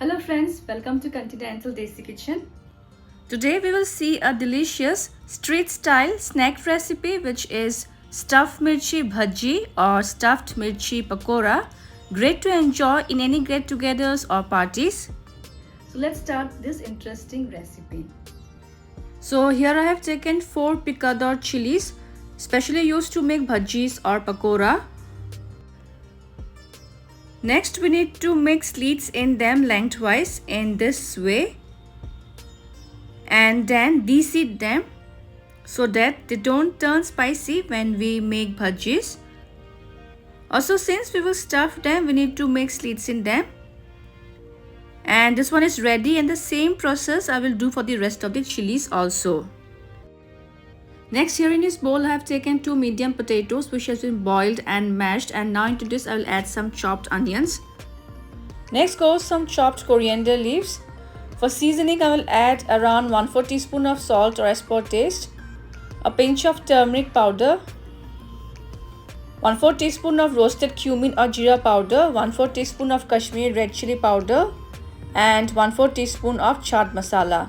Hello friends, welcome to Continental Desi Kitchen. Today we will see a delicious street style snack recipe which is stuffed mirchi bhajji or stuffed mirchi pakora. Great to enjoy in any get-togethers or parties. So let's start this interesting recipe. So here I have taken 4 Picador chilies, specially used to make bhajis or pakora. Next we need to make slits in them lengthwise in this way and then de-seed them so that they don't turn spicy when we make bhajis. Also, since we will stuff them, we need to make slits in them. And this one is ready, and the same process I will do for the rest of the chilies also. Next, here in this bowl I have taken 2 medium potatoes which has been boiled and mashed, and now into this I will add some chopped onions. Next goes some chopped coriander leaves. For seasoning I will add around 1/4 teaspoon of salt or as per taste, a pinch of turmeric powder, 1/4 teaspoon of roasted cumin or jeera powder, 1/4 teaspoon of Kashmiri Red chili powder and 1/4 teaspoon of chaat masala.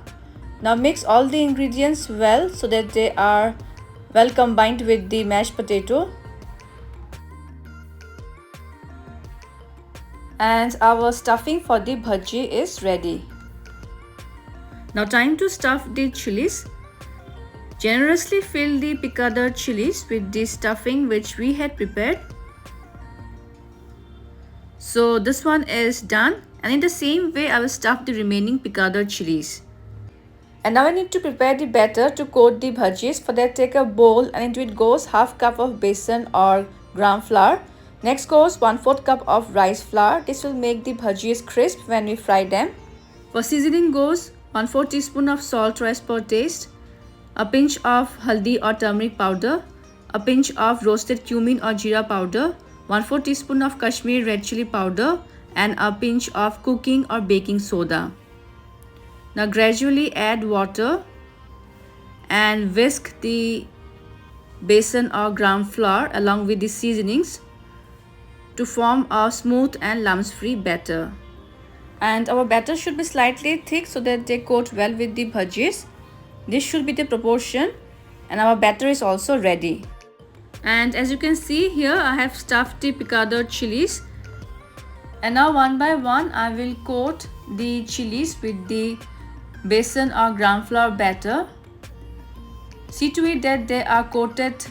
Now mix all the ingredients well so that they are well combined with the mashed potato. And our stuffing for the bhaji is ready. Now time to stuff the chilies. Generously fill the Picador chilies with the stuffing which we had prepared. So this one is done, and in the same way I will stuff the remaining Picador chilies. And now I need to prepare the batter to coat the bhajis. For that, take a bowl and into it goes half cup of besan or gram flour. Next goes 1/4 cup of rice flour. This will make the bhajis crisp when we fry them. For seasoning goes 1/4 teaspoon of salt or as per taste, a pinch of haldi or turmeric powder, a pinch of roasted cumin or jeera powder, 1/4 teaspoon of Kashmiri Red chili powder and a pinch of cooking or baking soda. Now gradually add water and whisk the besan or gram flour along with the seasonings to form a smooth and lumps-free batter. And our batter should be slightly thick so that they coat well with the bhajis. This should be the proportion, and our batter is also ready. And as you can see here, I have stuffed the Picador chilies. And now one by one I will coat the chilies with the besan or gram flour batter. See to it that they are coated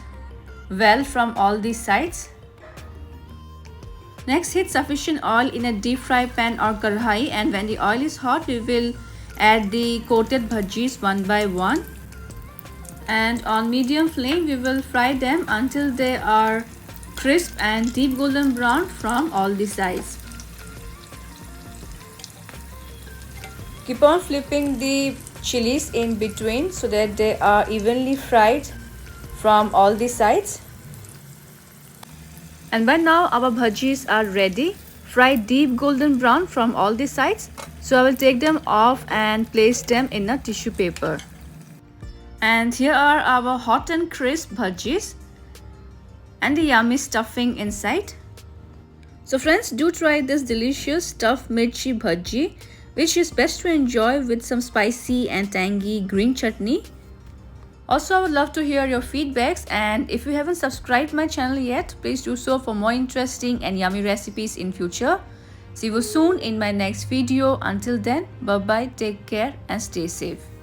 well from all the sides. Next, heat sufficient oil in a deep fry pan or karhai, and when the oil is hot we will add the coated bhajis one by one, and on medium flame we will fry them until they are crisp and deep golden brown from all the sides. Keep on flipping the chilies in between so that they are evenly fried from all the sides. And by now our bhajis are ready, fried deep golden brown from all the sides. So I will take them off and place them in a tissue paper. And here are our hot and crisp bhajis and the yummy stuffing inside. So friends, do try this delicious stuffed mirchi bhaji, which is best to enjoy with some spicy and tangy green chutney. Also, I would love to hear your feedbacks, and if you haven't subscribed my channel yet, please do so for more interesting and yummy recipes in future. See you soon in my next video. Until then, bye bye, take care and stay safe.